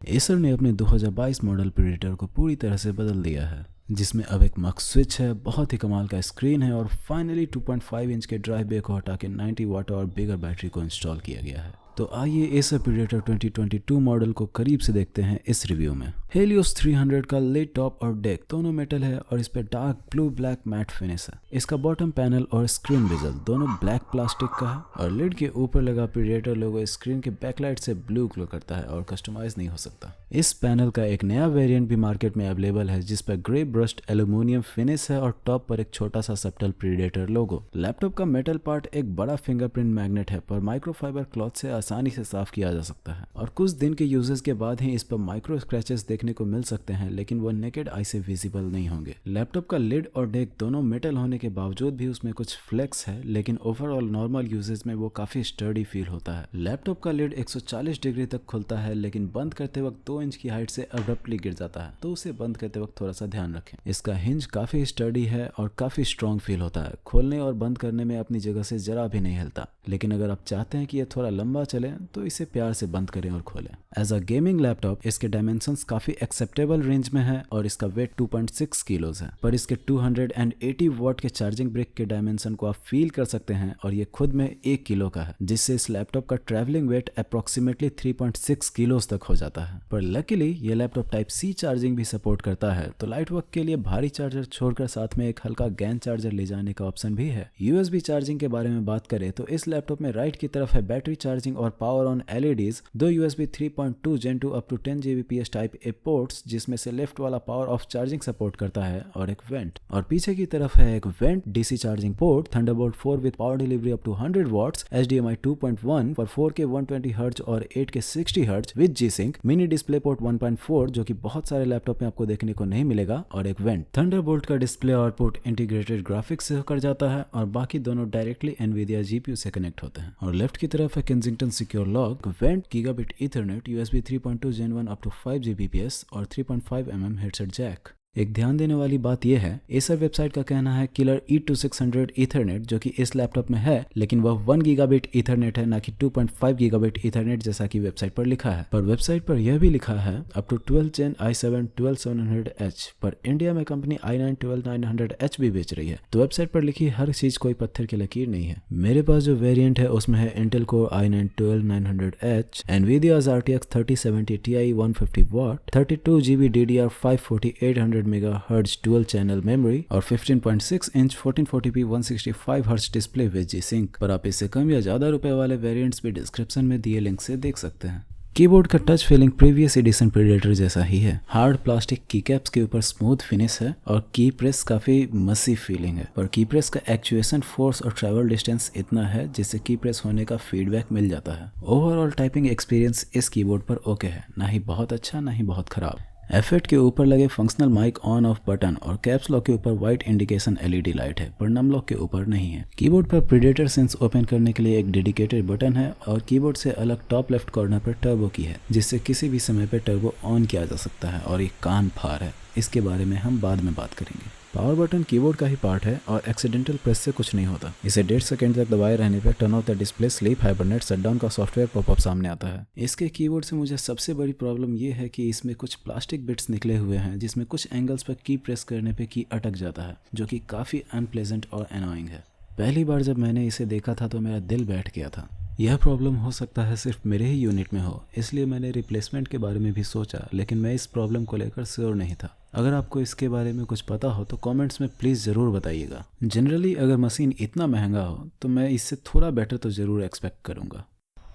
Acer ने अपने 2022 model predator को पूरी तरह से बदल दिया है, जिसमें अब एक मक्स स्विच है, बहुत ही कमाल का स्क्रीन है और फाइनली 2.5 इंच के ड्राइव बे को हटा के 90 वाट और बिगर बैटरी को इंस्टॉल किया गया है। तो आइए एसर प्रेडेटर 2022 मॉडल को करीब से देखते हैं इस रिव्यू में। हेलियोस 300 का लिड, टॉप और डेक दोनों मेटल है और इस पे dark blue black matte finish है। इसका बॉटम पैनल और स्क्रीन बेजल दोनों ब्लैक प्लास्टिक का है और लिड के ऊपर लगा प्रेडेटर लोगो स्क्रीन के बैकलाइट से ब्लू ग्लो करता है और कस्टमाइज नहीं हो सकता। इस पैनल का एक नया वेरिएंट भी मार्केट में अवेलेबल है, जिस पर ग्रे ब्रश्ड एल्यूमिनियम फिनिश है और टॉप पर एक छोटा सा सब्टल प्रेडेटर लोगो। लैपटॉप का मेटल पार्ट एक बड़ा फिंगरप्रिंट मैग्नेट है, पर माइक्रोफाइबर क्लॉथ से आसानी से साफ किया जा सकता है और कुछ दिन के यूजेस के बाद ही इस पर माइक्रो स्क्रैचेस देखने को मिल सकते हैं, लेकिन वो नेकेड आई से विजिबल नहीं होंगे। लैपटॉप का लिड और डेक दोनों मेटल होने के बावजूद भी उसमें कुछ फ्लेक्स है, लेकिन ओवरऑल नॉर्मल यूजेस में वो काफी स्टर्डी फील होता है। लैपटॉप का लिड 140 डिग्री तक खुलता है, लेकिन बंद करते वक्त 2 इंच की हाइट से अब्रप्टली गिर जाता है, तो उसे बंद करते वक्त थोड़ा सा ध्यान रखें। इसका हिंज काफी स्टर्डी है और काफी स्ट्रॉन्ग फील होता है, खोलने और बंद करने में अपनी जगह से जरा भी नहीं हिलता। लेकिन अगर आप चाहते हैं कि ये थोड़ा लंबा चले तो इसे प्यार से बंद करें और खोलें। एज अ गेमिंग लैपटॉप इसके डायमेंशंस काफी एक्सेप्टेबल रेंज में है और इसका वेट 2.6 किलोज है, पर इसके 280 वॉट के चार्जिंग ब्रिक के डायमेंशन को आप फील कर सकते हैं और ये खुद में 1 किलो का है, जिससे इस लैपटॉप का ट्रैवलिंग वेट अप्रोक्सीमेटली 3.6 किलोज तक हो जाता है। पर लकीली ये लैपटॉप टाइप सी चार्जिंग भी सपोर्ट करता है, तो लाइट वर्क के लिए भारी चार्जर छोड़कर साथ में एक हल्का गैन चार्जर ले जाने का ऑप्शन भी है। यूएसबी चार्जिंग के बारे में बात करें तो इस लैपटॉप में राइट की तरफ है बैटरी चार्जिंग और पावर ऑन एलईडीज, दो USB 3.2 Gen 2 up to 10 Gbps type A ports, जिसमें से लेफ्ट वाला पावर ऑफ चार्जिंग सपोर्ट करता है, और एक वेंट। और पीछे की तरफ है एक vent DC charging port, Thunderbolt 4 with power delivery up to 100 watts, HDMI 2.1 for 4K 120 hertz और 8K 60 hertz with G sync, mini display port 1.4 जो कि बहुत सारे लैपटॉप में आपको देखने को नहीं मिलेगा, और एक वेंट। थंडरबोल्ट का डिस्प्ले आउटपुट इंटीग्रेटेड ग्राफिक्स से होकर जाता है और बाकी दोनों डायरेक्टली एनवीडिया जीपीयू से कनेक्ट होते हैं। और लेफ्ट की तरफ है Kensington secure lock, vent, gigabit ethernet, USB 3.2 Gen 1 up to 5 Gbps और 3.5 mm हेडसेट जैक। एक ध्यान देने वाली बात यह है, एसर वेबसाइट का कहना है किलर E2600 ईथरनेट जो कि इस लैपटॉप में है, लेकिन वह 1 गीगाबिट ईथरनेट है, ना कि 2.5 गीगाबिट ईथरनेट जैसा कि वेबसाइट पर लिखा है। पर वेबसाइट पर यह भी लिखा है up to 12 Gen i7 12700H, पर इंडिया में कंपनी i9 12900H भी बेच रही है, तो वेबसाइट पर लिखी हर चीज कोई पत्थर की लकीर नहीं है। मेरे पास जो वेरिएंट है उसमें है Intel core i9 12900H, NVIDIA's RTX 3070 Ti 150 watt, 32 GB DDR5 4800 megahertz dual channel memory और 15.6 inch 1440p 165 hertz display with G sync. पर आप इससे कम या ज्यादा रुपए वाले वेरिएंट्स भी डिस्क्रिप्शन में दिए लिंक से देख सकते हैं। कीबोर्ड का touch feeling previous edition Predator जैसा ही है, हार्ड प्लास्टिक की कैप्स के ऊपर स्मूथ फिनिश है और की प्रेस काफी मसी फीलिंग है, और की प्रेस का एक्चुएशन फोर्स और ट्रैवल डिस्टेंस इतना है जिससे की प्रेस होने का फीडबैक मिल जाता है। ओवरऑल टाइपिंग एक्सपीरियंस इस कीबोर्ड पर ओके है, ना ही बहुत अच्छा ना ही बहुत खराब। F8 के ऊपर लगे functional mic on off button और कैप्स लॉक के ऊपर व्हाइट इंडिकेशन LED लाइट है, पर नम लॉक के ऊपर नहीं है। कीबोर्ड पर प्रेडेटर सेंस ओपन करने के लिए एक डेडिकेटेड बटन है और कीबोर्ड से अलग टॉप लेफ्ट कॉर्नर पर टर्बो की है, जिससे किसी भी समय पर टर्बो ऑन किया जा सकता है, और ये कान फार है, इसके बारे में हम बाद में बात करेंगे। पावर बटन कीबोर्ड का ही पार्ट है और एक्सीडेंटल प्रेस से कुछ नहीं होता। इसे 1.5 सेकंड तक दबाए रहने पर turn off the display sleep hibernate shutdown का सॉफ्टवेयर पॉपअप सामने आता है। इसके कीबोर्ड से मुझे सबसे बड़ी प्रॉब्लम ये है कि इसमें कुछ प्लास्टिक बिट्स निकले हुए हैं, जिसमें कुछ एंगल्स पर की प्रेस करने पे की अटक जाता है, जो कि काफ़ी अनप्लेजेंट और एनोइंग है। पहली बार जब मैंने इसे देखा था तो मेरा दिल बैठ गया था। यह प्रॉब्लम हो सकता है सिर्फ मेरे ही यूनिट में हो, इसलिए मैंने रिप्लेसमेंट के बारे में भी सोचा, लेकिन मैं इस प्रॉब्लम को लेकर श्योर नहीं था। अगर आपको इसके बारे में कुछ पता हो तो कमेंट्स में प्लीज़ ज़रूर बताइएगा। जनरली अगर मशीन इतना महंगा हो तो मैं इससे थोड़ा बेटर तो ज़रूर एक्सपेक्ट करूँगा।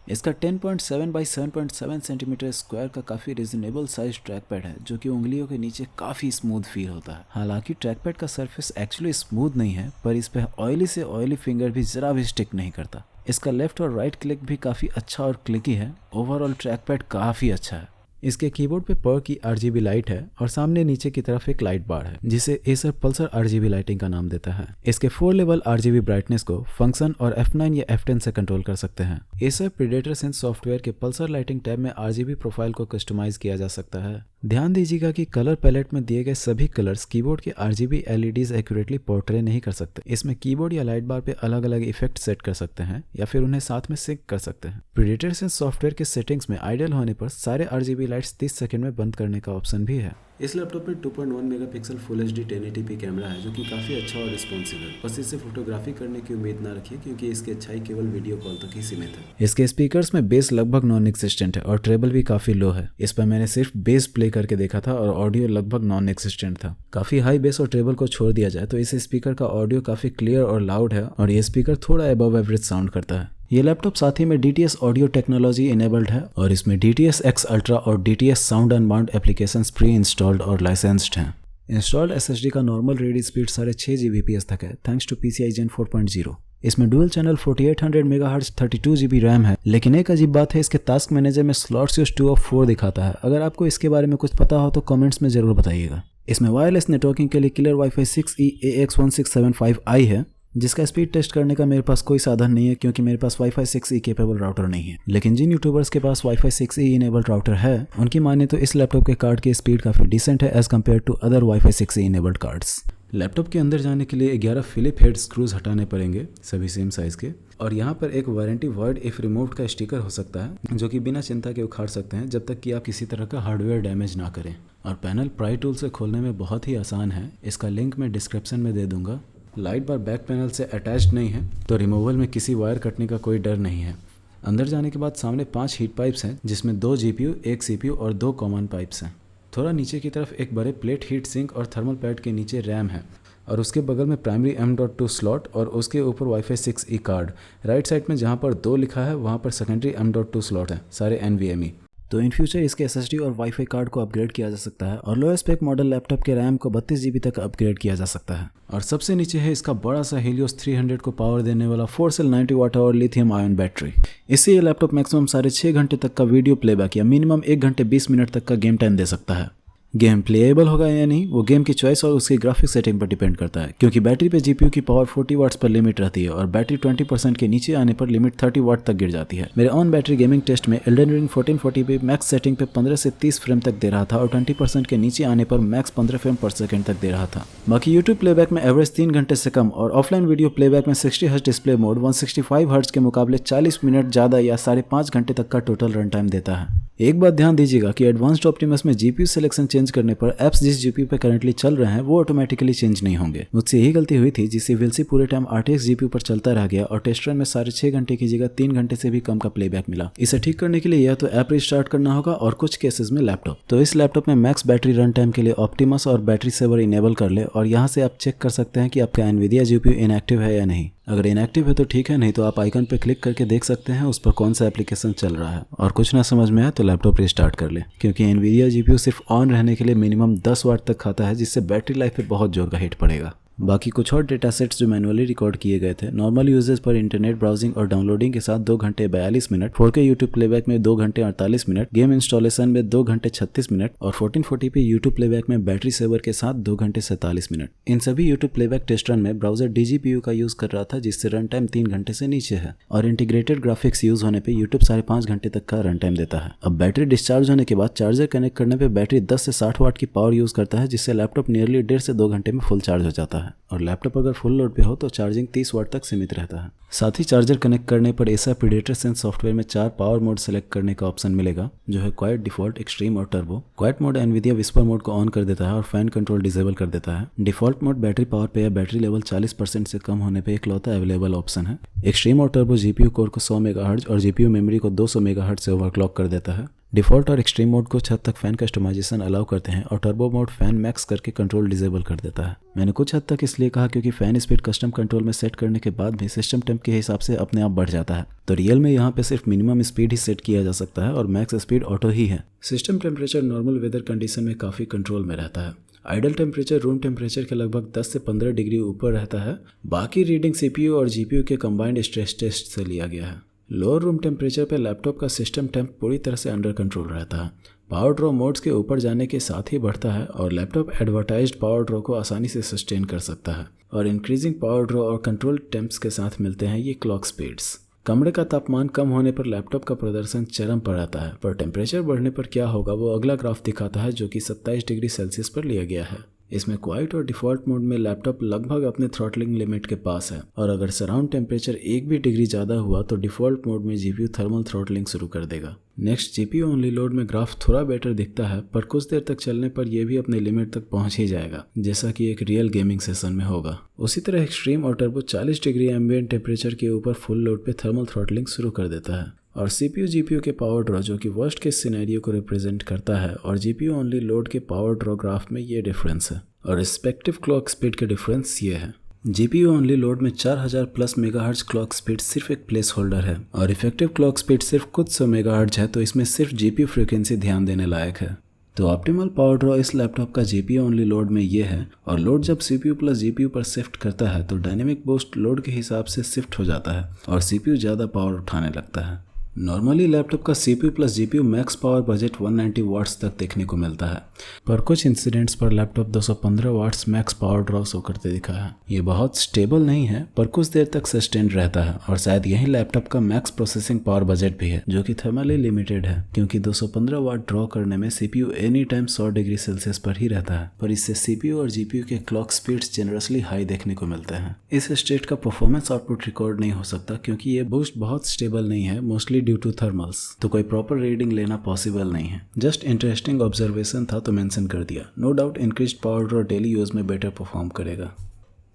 इसका 10.7 बाई 7.7 सेंटीमीटर स्क्वायर का काफ़ी रिजनेबल साइज ट्रैक पैड है, जो कि उंगलियों के नीचे काफ़ी स्मूथ फील होता है। हालांकि ट्रैक पैड का सरफेस एक्चुअली स्मूथ नहीं है, पर इस पर ऑयली से ऑयली फिंगर भी ज़रा भी स्टिक नहीं करता। इसका लेफ्ट और राइट क्लिक भी काफ़ी अच्छा और क्लिकी है। ओवरऑल ट्रैक पैड काफ़ी अच्छा है। इसके कीबोर्ड पे पर की RGB लाइट है और सामने नीचे की तरफ एक लाइट बार है, जिसे एसर पल्सर RGB लाइटिंग का नाम देता है। इसके 4 लेवल RGB ब्राइटनेस को फंक्शन और F9 या F10 से कंट्रोल कर सकते हैं। एसर प्रेडेटर सेंस सॉफ्टवेयर के पल्सर लाइटिंग टैब में RGB प्रोफाइल को कस्टमाइज किया जा सकता है। ध्यान दीजिएगा कि कलर पैलेट में दिए गए सभी कलर्स कीबोर्ड के RGB LEDs एक्यूरेटली पोर्ट्रे नहीं कर सकते। इसमें कीबोर्ड या लाइट बार पे अलग अलग इफेक्ट सेट कर सकते हैं या फिर उन्हें साथ में सिंक कर सकते हैं। प्रीडेटर सेंस सॉफ्टवेयर के सेटिंग्स में आइडल होने पर सारे RGB लाइट्स 30 सेकंड में बंद करने का ऑप्शन भी है। इस लैपटॉप में 2.1 megapixel full HD 1080p camera है जो कि काफ़ी अच्छा और रिस्पॉन्सिव है। बस इससे फोटोग्राफी करने की उम्मीद ना रखिए क्योंकि इसकी अच्छाई केवल वीडियो कॉल तक ही सीमित है। इसके स्पीकर्स में बेस लगभग नॉन एक्सिस्टेंट है और ट्रेबल भी काफ़ी लो है। इस पर मैंने सिर्फ बेस प्ले करके देखा था और ऑडियो लगभग नॉन एक्सिस्टेंट था। काफ़ी हाई बेस और ट्रेबल को छोड़ दिया जाए तो इस स्पीकर का ऑडियो काफ़ी क्लियर और लाउड है और ये स्पीकर थोड़ा अबव एवरेज साउंड करता है। ये लैपटॉप साथ ही में DTS ऑडियो टेक्नोलॉजी इनेबल्ड है और इसमें DTS X Ultra और DTS sound unbound applications pre installed और लाइसेंस्ड हैं। इंस्टॉल्ड SSD का नॉर्मल रीड स्पीड 6.5 Gbps तक है थैंक्स टू PCI Gen 4.0। इसमें dual channel 4800 MHz 32 GB RAM है। लेकिन एक अजीब बात है, इसके टास्क मैनेजर में स्लॉट्स यूज 2 of 4 दिखाता है। अगर आपको इसके बारे में कुछ पता हो तो कमेंट्स में जरूर बताइएगा। इसमें वायरलेस नेटवर्किंग के लिए किलर वाईफाई 6E AX1675i है जिसका स्पीड टेस्ट करने का मेरे पास कोई साधन नहीं है क्योंकि मेरे पास वाईफाई 6E केपेबल राउटर नहीं है। लेकिन जिन यूट्यूबर्स के पास वाईफाई 6E इनेबल्ड राउटर है उनकी माने तो इस लैपटॉप के कार्ड की स्पीड काफ़ी डिसेंट है as compare to other WiFi 6E enabled cards. Laptop के अंदर जाने के लिए 11 फिलिप हेड स्क्रूज हटाने पड़ेंगे सभी सेम साइज के और यहाँ पर एक वारंटी वर्ड इफ रिमूव्ड का स्टिकर हो सकता है जो कि बिना चिंता के उखाड़ सकते हैं जब तक कि आप किसी तरह का हार्डवेयर डैमेज ना करें। और पैनल प्राई टूल से खोलने में बहुत ही आसान है, इसका लिंक मैं डिस्क्रिप्शन में दे दूंगा। लाइट बार बैक पैनल से अटैच्ड नहीं है तो रिमूवल में किसी वायर कटने का कोई डर नहीं है। अंदर जाने के बाद सामने 5 हीट पाइप्स हैं जिसमें 2 GPU, 1 CPU और 2 कॉमन पाइप्स हैं। थोड़ा नीचे की तरफ एक बड़े प्लेट हीट सिंक और थर्मल पैड के नीचे रैम है और उसके बगल में प्राइमरी M.2 स्लॉट और उसके ऊपर wifi 6E card. Right side में जहाँ पर 2 लिखा है वहाँ पर सेकेंडरी M.2 स्लॉट है, सारे NVMe। तो इन फ्यूचर इसके SSD और वाईफाई कार्ड को अपग्रेड किया जा सकता है और लो स्पेक मॉडल लैपटॉप के रैम को 32 GB तक अपग्रेड किया जा सकता है। और सबसे नीचे है इसका बड़ा सा Helios 300 को पावर देने वाला 4 सेल 90 वाट और लिथियम आयन बैटरी। इससे ये लैपटॉप मैक्सिमम 6.5 घंटे तक का वीडियो प्लेबैक या मिनिमम 1 घंटे 20 मिनट तक का गेम टाइम दे सकता है। गेम प्लेएबल होगा या नहीं वो गेम की चॉइस और उसकी ग्राफिक सेटिंग पर डिपेंड करता है क्योंकि बैटरी पे GPU की पावर 40 वाट्स पर लिमिट रहती है और बैटरी 20% के नीचे आने पर लिमिट 30 वाट तक गिर जाती है। मेरे ऑन बैटरी गेमिंग टेस्ट में एल्डन रिंग 1440 पे मैक्स सेटिंग पे 15 से 30 फ्रेम तक दे रहा था और 20% के नीचे आने पर मैक्स 15 फ्रेम पर सेकंड तक दे रहा था। बाकी यूट्यूब प्लेबैक में एवरेज 3 घंटे से कम और ऑफलाइन वीडियो प्लेबैक में 60 हर्ट्ज डिस्प्ले मोड 165 हर्ट्ज के मुकाबले 40 मिनट ज़्यादा या 5.5 घंटे तक का टोटल रन टाइम देता है। एक बात ध्यान दीजिएगा कि एडवांस्ड ऑप्टिमस में GPU सिलेक्शन चेंज करने पर एप्स जिस GPU पे करंटली चल रहे हैं वो ऑटोमेटिकली चेंज नहीं होंगे। मुझसे यही गलती हुई थी जिससे विल्सी पूरे टाइम RTX GPU पर चलता रह गया और टेस्ट रन में 6.5 घंटे की जगह 3 घंटे से भी कम का प्लेबैक मिला। इसे ठीक करने के लिए या तो ऐप रिस्टार्ट करना होगा और कुछ केसेस में लैपटॉप। तो इस लैपटॉप में मैक्स बैटरी रन टाइम के लिए ऑप्टिमस और बैटरी सेवर इनेबल कर ले और यहाँ से आप चेक कर सकते हैं कि आपका एनवीडिया GPU इनएक्टिव है या नहीं। अगर इनएक्टिव है तो ठीक है, नहीं तो आप आइकन पर क्लिक करके देख सकते हैं उस पर कौन सा एप्लीकेशन चल रहा है। और कुछ ना समझ में आए तो लैपटॉप रिस्टार्ट कर ले क्योंकि एनवीडिया GPU सिर्फ ऑन रहने के लिए मिनिमम 10 वाट तक खाता है जिससे बैटरी लाइफ पे बहुत जोर का हिट पड़ेगा। बाकी कुछ और डेटा सेट्स जो मैनुअली रिकॉर्ड किए गए थे नॉर्मल यूजेस पर इंटरनेट ब्राउजिंग और डाउनलोडिंग के साथ 2 घंटे 42 मिनट, 4K यूट्यूब प्लेबैक में 2 घंटे 48 मिनट, गेम इंस्टॉलेशन में 2 घंटे 36 मिनट और 1440p यूट्यूब प्लेबैक में बैटरी सेवर के साथ 2 घंटे 47 मिनट। इन सभी यूट्यूब प्लेबैक टेस्ट रन में ब्राउजर DGPU का यूज कर रहा था जिससे रन टाइम 3 घंटे से नीचे है और इंटीग्रेटेड ग्राफिक्स यूज होने पर यूट्यूब 5.5 घंटे तक का रन टाइम देता है। अब बैटरी डिस्चार्ज होने के बाद चार्जर कनेक्ट करने पर बैटरी 10 से 60 वाट की पावर यूज करता है जिससे लैपटॉप नियरली 1.5 से 2 घंटे में फुल चार्ज हो जाता है और लैपटॉप अगर फुल लोड पे हो तो चार्जिंग 30 वाट तक सीमित रहता है। साथ ही चार्जर कनेक्ट करने पर ऐसा प्रीडेटर सेंस सॉफ्टवेयर में 4 पावर मोड सेलेक्ट करने का ऑप्शन मिलेगा जो है क्वाइट, डिफॉल्ट, एक्सट्रीम और turbo. Quite mode Nvidia whisper mode को ऑन कर देता है और फैन कंट्रोल डिसेबल कर देता है। डिफॉल्ट मोड बैटरी पावर पे या बैटरी लेवल 40% से कम होने पे इकलौता अवेलेबल ऑप्शन है। एक्सट्रीम और टर्बो GPU कोर को 100 मेगाहर्ट्ज और GPU मेमोरी को 200 मेगाहर्ट्ज से ओवरक्लॉक कर देता है। डिफॉल्ट और एक्सट्रीम मोड कुछ हद तक फैन कस्टमाइजेशन अलाउ करते हैं और टर्बो मोड फैन मैक्स करके कंट्रोल डिसेबल कर देता है। मैंने कुछ हद तक इसलिए कहा क्योंकि फैन स्पीड कस्टम कंट्रोल में सेट करने के बाद भी सिस्टम टेम्प के हिसाब से अपने आप बढ़ जाता है, तो रियल में यहाँ पे सिर्फ मिनिमम स्पीड ही सेट किया जा सकता है और मैक्स स्पीड ऑटो ही है। System temperature normal weather condition में काफ़ी कंट्रोल में रहता है। आइडल टेम्परेचर रूम टेम्परेचर के लगभग 10 से 15 डिग्री ऊपर रहता है। बाकी रीडिंग CPU और GPU के कंबाइंड स्ट्रेस टेस्ट से लिया गया है। लोअर रूम टेम्परेचर पर लैपटॉप का सिस्टम टेम्प पूरी तरह से अंडर कंट्रोल रहता है। पावर ड्रॉ मोड्स के ऊपर जाने के साथ ही बढ़ता है और लैपटॉप एडवर्टाइज्ड पावर ड्रॉ को आसानी से सस्टेन कर सकता है और इंक्रीजिंग पावर ड्रॉ और कंट्रोल टेम्प्स के साथ मिलते हैं ये क्लॉक स्पीड्स। कमरे का तापमान कम होने पर लैपटॉप का प्रदर्शन चरम पर आता है, पर टेम्परेचर बढ़ने पर क्या होगा वो अगला ग्राफ दिखाता है, जो कि 27 डिग्री सेल्सियस पर लिया गया है। इसमें क्वाइट और डिफ़ॉल्ट मोड में लैपटॉप लगभग अपने थ्रॉटलिंग लिमिट के पास है, और अगर सराउंड टेम्परेचर 1 भी डिग्री ज़्यादा हुआ तो डिफ़ॉल्ट मोड में जीपीयू थर्मल थ्रॉटलिंग शुरू कर देगा। नेक्स्ट जीपीयू ओनली लोड में ग्राफ थोड़ा बेटर दिखता है, पर कुछ देर तक चलने पर यह भी अपने लिमिट तक पहुंच ही जाएगा, जैसा कि एक रियल गेमिंग सेशन में होगा। उसी तरह एक्सट्रीम और टर्बो 40 डिग्री एम्बिएंट टेम्परेचर के ऊपर फुल लोड पे थर्मल थ्रॉटलिंग शुरू कर देता है। और सीपीयू जीपीयू के पावर ड्रॉ, जो कि वर्स्ट केस सिनेरियो को रिप्रेजेंट करता है, और जीपीयू ओनली लोड के पावर ड्रॉ ग्राफ में ये डिफरेंस है, और रिस्पेक्टिव क्लॉक स्पीड के डिफरेंस ये है। जीपीयू ओनली लोड में 4000 प्लस मेगाहर्ट्ज क्लॉक स्पीड सिर्फ एक प्लेस होल्डर है, और इफेक्टिव क्लॉक स्पीड सिर्फ कुछ 100 मेगाहर्ट्ज है, तो इसमें सिर्फ जीपीयू फ्रीक्वेंसी ध्यान देने लायक है। तो ऑप्टिमल पावर ड्रॉ इस लैपटॉप का जीपीयू ओनली लोड में ये है, और लोड जब सीपीयू प्लस जीपीयू पर शिफ्ट करता है तो डायनेमिक बूस्ट लोड के हिसाब से शिफ्ट हो जाता है और सीपीयू ज़्यादा पावर उठाने लगता है। नॉर्मली लैपटॉप का CPU plus GPU max power budget 190 watts तक देखने को मिलता है, पर कुछ इंसिडेंट्स पर laptop 215 watts max power draw show करते दिखा है। ये बहुत स्टेबल नहीं है, पर कुछ देर तक सस्टेन्ड रहता है, और शायद यही लैपटॉप का मैक्स प्रोसेसिंग पावर बजट भी है, जो कि थर्मली लिमिटेड है, क्योंकि 215 वाट ड्रॉ करने में CPU any time 100 degree Celsius पर ही रहता है, पर इससे सीपीयू और जीपीयू के क्लॉक स्पीड्स जनरसली हाई देखने को मिलते हैं। इस स्टेट का परफॉर्मेंस आउटपुट रिकॉर्ड नहीं हो सकता, क्योंकि ये बूस्ट बहुत स्टेबल नहीं है, मोस्टली ड्यू टू थर्मल्स, तो कोई प्रॉपर रीडिंग लेना पॉसिबल नहीं है। जस्ट इंटरेस्टिंग ऑब्जर्वेशन था तो मेंशन कर दिया। No doubt increased power draw daily use में बेटर परफॉर्म करेगा।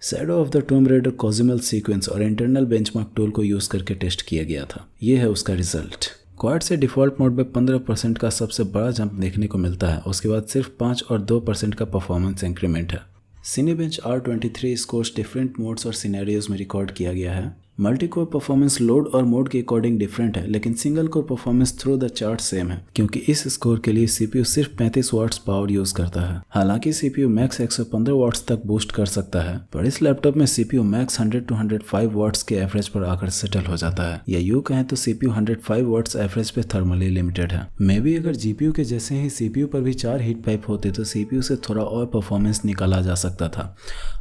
Shadow of the Tomb Raider कॉजिमल सीक्वेंस और इंटरनल बेंचमार्क टूल को यूज करके टेस्ट किया गया था। ये है उसका रिजल्ट। क्वाड से डिफॉल्ट मोड में 15% का सबसे बड़ा जंप देखने को मिलता है, उसके बाद सिर्फ 5 और 2% का परफॉर्मेंस इंक्रीमेंट है। Cinebench R23 scores different modes और सिनेरियोज में रिकॉर्ड किया गया है। मल्टी कोर परफॉर्मेंस लोड और मोड के अकॉर्डिंग डिफरेंट है, लेकिन single core performance through the chart same है, क्योंकि इस स्कोर के लिए सीपीयू सिर्फ 35 वाट्स पावर यूज करता है। हालांकि सीपीयू मैक्स 115 वाट्स तक बूस्ट कर सकता है, पर इस लैपटॉप में सीपीयू मैक्स 100 to 105 वाट्स के एवरेज पर आकर सेटल हो जाता है, या यूं कहें तो सीपीयू 105 वाट्स एवरेज पे थर्मली लिमिटेड है। मे बी अगर जीपीयू के जैसे ही सीपीयू पर भी 4 हीट पाइप होते तो सीपीयू से थोड़ा और परफॉर्मेंस निकाला जा सकता था,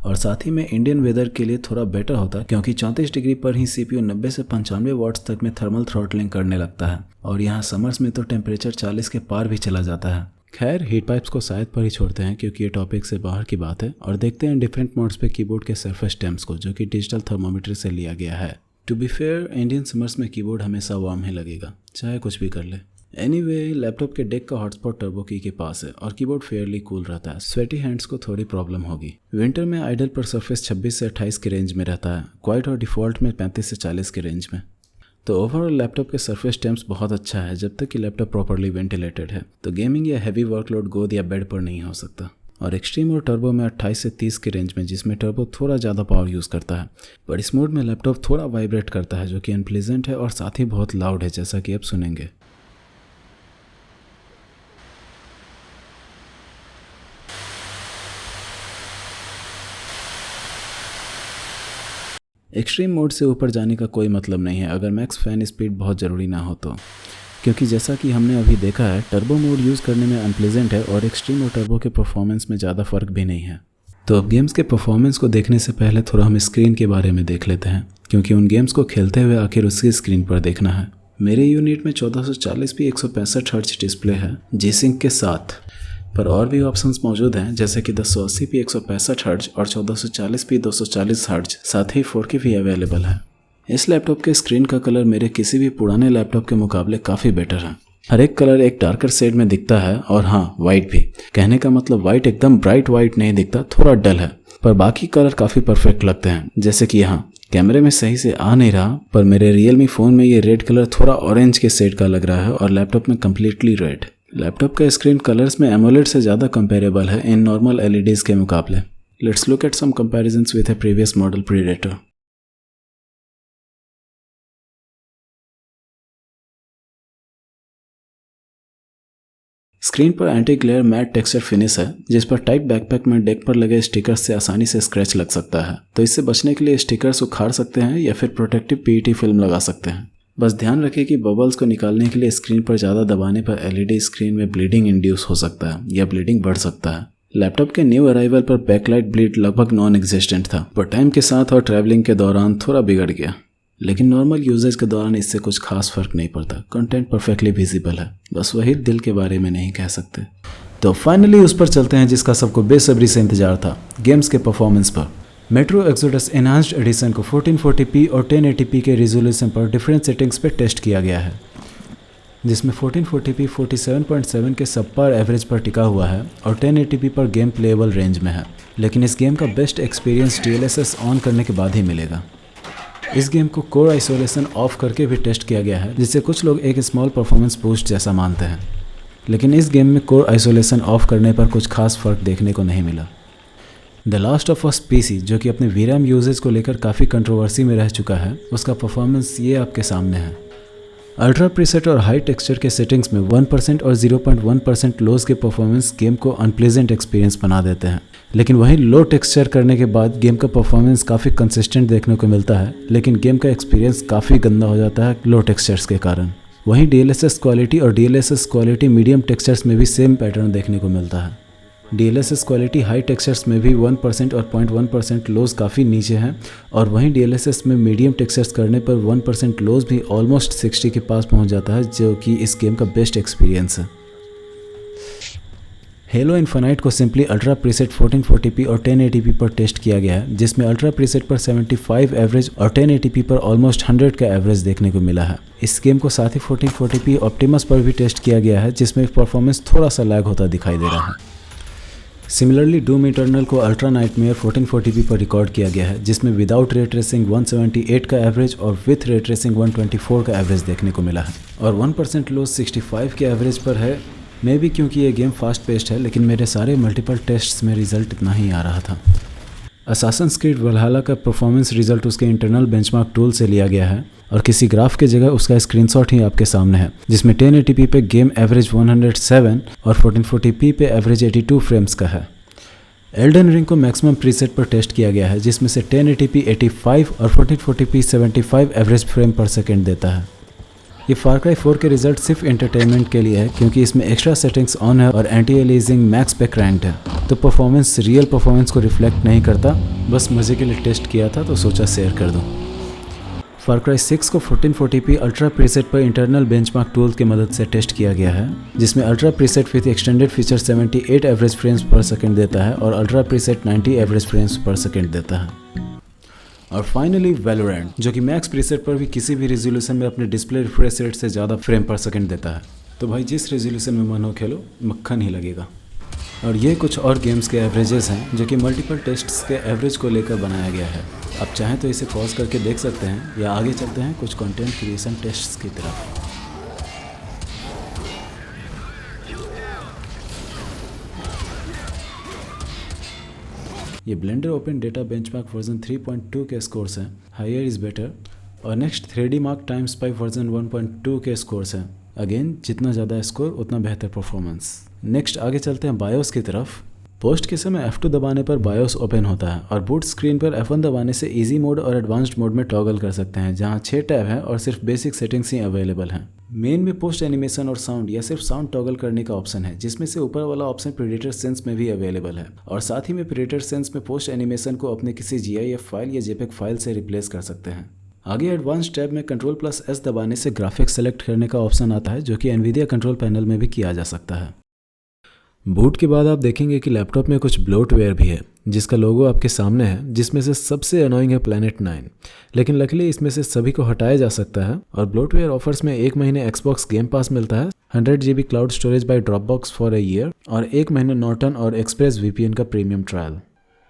और साथ ही में इंडियन वेदर के लिए थोड़ा बेटर होता, क्योंकि 34 डिग्री पर ही सीपीयू 90 से 95 वाट्स तक में थर्मल थ्रॉटलिंग करने लगता है, और यहाँ समर्स में तो टेम्परेचर 40 के पार भी चला जाता है। खैर हीट पाइप्स को शायद पर ही छोड़ते हैं, क्योंकि ये टॉपिक से बाहर की बात है, और देखते हैं डिफरेंट मोड्स पे कीबोर्ड के सरफेस टेम्प्स को, जो कि डिजिटल थर्मोमीटर से लिया गया है। To be fair, Indian summers में कीबोर्ड हमेशा वार्म ही लगेगा, चाहे कुछ भी कर ले। एनीवे, लैपटॉप के डेक का हॉटस्पॉट टर्बो की के पास है, और कीबोर्ड फेयरली कूल रहता है। स्वेटी हैंड्स को थोड़ी प्रॉब्लम होगी। विंटर में आइडल पर सरफेस 26 से 28 के रेंज में रहता है, क्वाइट और डिफॉल्ट में 35 से 40 के रेंज में। तो ओवरऑल लैपटॉप के सरफेस टेम्प्स बहुत अच्छा है, जब तक कि लैपटॉप प्रॉपर्ली वेंटिलेटेड है, तो गेमिंग या हैवी वर्कलोड गोद या बेड पर नहीं हो सकता। और एक्सट्रीम और टर्बो में 28 से 30 के रेंज में, जिसमें टर्बो थोड़ा ज़्यादा पावर यूज़ करता है, पर इस मोड में लैपटॉप थोड़ा वाइब्रेट करता है, जो कि अनप्लीजेंट है और साथ ही बहुत लाउड है, जैसा कि अब सुनेंगे। एक्सट्रीम मोड से ऊपर जाने का कोई मतलब नहीं है अगर मैक्स फैन स्पीड बहुत ज़रूरी ना हो तो, क्योंकि जैसा कि हमने अभी देखा है टर्बो मोड यूज़ करने में अनप्लीजेंट है, और एक्सट्रीम और टर्बो के परफॉर्मेंस में ज़्यादा फ़र्क भी नहीं है। तो अब गेम्स के परफॉर्मेंस को देखने से पहले थोड़ा हम स्क्रीन के बारे में देख लेते हैं, क्योंकि उन गेम्स को खेलते हुए आखिर उसकी स्क्रीन पर देखना है। मेरे यूनिट में 1440p 165 हर्ट्ज डिस्प्ले है जी सिंक के साथ, पर और भी ऑप्शंस मौजूद हैं, जैसे कि 1080p 165 हर्ट्ज और 1440p 240 हर्ट्ज, साथ ही 4K भी अवेलेबल है। इस लैपटॉप के स्क्रीन का कलर मेरे किसी भी पुराने लैपटॉप के मुकाबले काफ़ी बेटर है। हर एक कलर एक डार्कर शेड में दिखता है, और हाँ वाइट भी। कहने का मतलब वाइट एकदम ब्राइट वाइट नहीं दिखता, थोड़ा डल है, पर बाकी कलर काफ़ी परफेक्ट लगते हैं। जैसे कि यहाँ कैमरे में सही से आ नहीं रहा, पर मेरे रियलमी फ़ोन में ये रेड कलर थोड़ा ऑरेंज के शेड का लग रहा है, और लैपटॉप में कम्प्लीटली रेड। लैपटॉप का स्क्रीन कलर्स में एमोलेड से ज़्यादा कंपेरेबल है इन नॉर्मल एलईडीज के मुकाबले। Let's look at some comparisons with a previous model Predator. Screen पर anti glare matte texture finish है, जिस पर टाइट बैकपैक में डेक पर लगे स्टिकर्स से आसानी से स्क्रैच लग सकता है, तो इससे बचने के लिए स्टिकर्स उखाड़ सकते हैं या फिर प्रोटेक्टिव पीईटी फिल्म लगा सकते हैं। बस ध्यान रखें कि बबल्स को निकालने के लिए स्क्रीन पर ज़्यादा दबाने पर एलईडी स्क्रीन में ब्लीडिंग इंड्यूस हो सकता है या ब्लीडिंग बढ़ सकता है। लैपटॉप के न्यू अराइवल पर बैकलाइट ब्लीड लगभग नॉन एग्जिस्टेंट था, पर टाइम के साथ और ट्रैवलिंग के दौरान थोड़ा बिगड़ गया। लेकिन नॉर्मल यूजेज के दौरान इससे कुछ खास फर्क नहीं पड़ता। कंटेंट परफेक्टली विजिबल है, बस वही दिल के बारे में नहीं कह सकते। तो फाइनली उस पर चलते हैं जिसका सबको बेसब्री से इंतजार था, गेम्स के परफॉर्मेंस पर। मेट्रो एक्सोडस एनहांस्ड एडिशन को 1440p और 1080p के रिजोल्यूशन पर डिफरेंट सेटिंग्स पे टेस्ट किया गया है, जिसमें 1440p 47.7 के सबपार एवरेज पर टिका हुआ है और 1080p पर गेम प्लेएबल रेंज में है। लेकिन इस गेम का बेस्ट एक्सपीरियंस DLSS ऑन करने के बाद ही मिलेगा। इस गेम को कोर आइसोलेशन ऑफ करके भी टेस्ट किया गया है, जिससे कुछ लोग एक स्मॉल परफॉर्मेंस बूस्ट जैसा मानते हैं। लेकिन इस गेम में कोर आइसोलेशन ऑफ करने पर कुछ खास फर्क देखने को नहीं मिला। The last of us PC, जो कि अपने VRAM यूजेज को लेकर काफ़ी कंट्रोवर्सी में रह चुका है, उसका परफॉर्मेंस ये आपके सामने है। अल्ट्रा प्रीसेट और हाई टेक्सचर के सेटिंग्स में 1% और 0.1% लोज के परफॉर्मेंस गेम को अनप्लेजेंट एक्सपीरियंस बना देते हैं। लेकिन वहीं लो टेक्सचर करने के बाद गेम का परफॉर्मेंस काफ़ी कंसिस्टेंट देखने को मिलता है, लेकिन गेम का एक्सपीरियंस काफ़ी गंदा हो जाता है लो टेक्सचर्स के कारण। वहीं DLSS क्वालिटी और DLSS क्वालिटी मीडियम टेक्सचर्स में भी सेम पैटर्न देखने को मिलता है। DLSS क्वालिटी हाई टेक्सचर्स में भी 1% और 0.1% लोज काफ़ी नीचे हैं, और वहीं DLSS में मीडियम टेक्सचर्स करने पर 1% लोज भी ऑलमोस्ट 60 के पास पहुंच जाता है, जो कि इस गेम का बेस्ट एक्सपीरियंस है। हेलो इन्फिनाइट को सिंपली अल्ट्रा प्रीसेट 1440p और 1080p पर टेस्ट किया गया है, जिसमें अल्ट्रा प्रीसेट पर 75 एवरेज और 1080p पर ऑलमोस्ट 100 का एवरेज देखने को मिला है। इस गेम को साथ ही 1440p ऑप्टिमस पर भी टेस्ट किया गया है, जिसमें परफॉर्मेंस थोड़ा सा लैग होता दिखाई दे रहा है। सिमिलरली डूम इटर्नल को अल्ट्रा नाइटमेयर 1440p पर रिकॉर्ड किया गया है, जिसमें विदाउट रे ट्रेसिंग 178 का एवरेज और विथ रे ट्रेसिंग 124 का एवरेज देखने को मिला है, और 1% लोज 65 के एवरेज पर है। मे भी क्योंकि ये गेम फास्ट पेस्ड है, लेकिन मेरे सारे मल्टीपल टेस्ट्स में रिजल्ट इतना ही आ रहा था। असासिन्स क्रीड वल्हला का परफॉर्मेंस रिजल्ट उसके इंटरनल बेंचमार्क टूल से लिया गया है, और किसी ग्राफ के जगह उसका स्क्रीनशॉट ही आपके सामने है, जिसमें 1080p पे गेम एवरेज 107 और 1440p पे एवरेज 82 फ्रेम्स का है। एल्डन रिंग को मैक्सिमम प्रीसेट पर टेस्ट किया गया है, जिसमें से 1080p 85 और 1440p 75 एवरेज फ्रेम पर सेकेंड देता है। ये फार क्राई 4 के रिजल्ट सिर्फ एंटरटेनमेंट के लिए है, क्योंकि इसमें एक्स्ट्रा सेटिंग्स ऑन है और एंटी एलिजिंग मैक्स पे क्रैंक्ड है, तो परफॉर्मेंस रियल परफॉर्मेंस को रिफ्लेक्ट नहीं करता। बस मज़े के लिए टेस्ट किया था तो सोचा शेयर कर दूँ। फार क्राई 6 को 1440p अल्ट्रा प्रीसेट पर इंटरनल बेंचमार्क टूल की मदद से टेस्ट किया गया है, जिसमें ultra preset with extended feature 78 average frames पर सेकंड देता है और अल्ट्रा प्रीसेट 90 एवरेज फ्रेम्स पर सेकंड देता है। और फाइनली वैलोरेंट, जो कि मैक्स प्रीसेट पर भी किसी भी रेजोल्यूशन में अपने डिस्प्ले रिफ्रेश रेट से ज़्यादा फ्रेम पर सेकंड देता है। तो भाई जिस रेजोल्यूशन में मन हो खेलो, मक्खन ही लगेगा। और ये कुछ और गेम्स के एवरेजेस हैं जो कि मल्टीपल टेस्ट्स के एवरेज को लेकर बनाया गया है। आप चाहें तो इसे पॉज करके देख सकते हैं, या आगे चलते हैं कुछ कंटेंट क्रिएशन टेस्ट्स की तरफ। ये blender open data benchmark version 3.2 के स्कोर्स हैं, हायर इज़ बेटर। और next 3D mark time spy version 1.2 के स्कोर्स हैं। अगेन जितना ज़्यादा स्कोर उतना बेहतर परफॉर्मेंस। नेक्स्ट आगे चलते हैं बायोस की तरफ। पोस्ट के समय F2 दबाने पर बायोस ओपन होता है, और बूट स्क्रीन पर F1 दबाने से इजी मोड और एडवांस्ड मोड में टॉगल कर सकते हैं, जहां 6 टैब हैं और सिर्फ बेसिक सेटिंग्स ही अवेलेबल हैं। मेन में पोस्ट एनिमेशन और साउंड या सिर्फ साउंड टॉगल करने का ऑप्शन है, जिसमें से ऊपर वाला ऑप्शन प्रेडेटर सेंस में भी अवेलेबल है, और साथ ही में प्रेडेटर सेंस में पोस्ट एनिमेशन को अपने किसी GIF फाइल या JPEG फाइल से रिप्लेस कर सकते हैं। आगे एडवांस टैब में Ctrl+S दबाने से ग्राफिक्स सेलेक्ट करने का ऑप्शन आता है, जो कि NVIDIA कंट्रोल पैनल में भी किया जा सकता है। बूट के बाद आप देखेंगे कि लैपटॉप में कुछ ब्लोटवेयर भी है, जिसका लोगो आपके सामने है, जिसमें से सबसे अनोइंग है प्लैनेट 9। लेकिन लकीली इसमें से सभी को हटाया जा सकता है, और ब्लोटवेयर ऑफर्स में 1 महीने Xbox गेम पास मिलता है, 100 GB cloud storage by Dropbox for a year, और 1 महीने नॉर्टन और एक्सप्रेस VPN का प्रीमियम ट्रायल।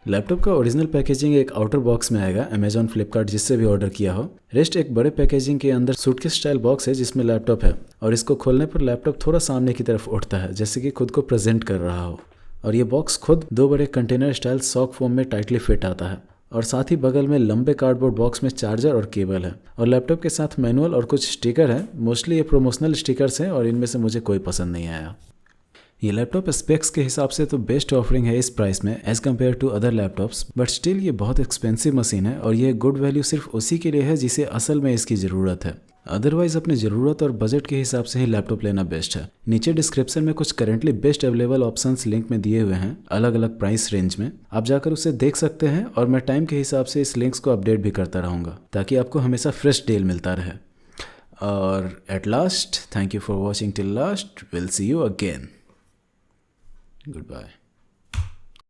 लैपटॉप का ओरिजिनल पैकेजिंग एक आउटर बॉक्स में आएगा, अमेजॉन फ्लिपकार्ट जिससे भी ऑर्डर किया हो। रेस्ट एक बड़े पैकेजिंग के अंदर सूटकेस स्टाइल बॉक्स है, जिसमें लैपटॉप है, और इसको खोलने पर लैपटॉप थोड़ा सामने की तरफ उठता है, जैसे कि खुद को प्रेजेंट कर रहा हो। और ये बॉक्स खुद 2 बड़े कंटेनर स्टाइल सॉक फोम में टाइटली फिट आता है, और साथ ही बगल में लंबे कार्डबोर्ड बॉक्स में चार्जर और केबल है, और लैपटॉप के साथ मैनुअल और कुछ स्टिकर है। मोस्टली ये प्रमोशनल स्टिकर्स हैं, और इनमें से मुझे कोई पसंद नहीं आया। ये लैपटॉप स्पेक्स के हिसाब से तो बेस्ट ऑफरिंग है इस प्राइस में as compare to other laptops, but still ये बहुत एक्सपेंसिव मशीन है, और ये गुड वैल्यू सिर्फ उसी के लिए है जिसे असल में इसकी ज़रूरत है। अदरवाइज अपनी ज़रूरत और बजट के हिसाब से ही लैपटॉप लेना बेस्ट है। नीचे डिस्क्रिप्शन में कुछ currently best available options link में दिए हुए हैं अलग अलग प्राइस रेंज में, आप जाकर उसे देख सकते हैं और मैं टाइम के हिसाब से इस लिंक्स को अपडेट भी करता रहूँगा ताकि आपको हमेशा फ्रेश डील मिलता रहे। और at last, thank you for watching till last, will see you again, good bye.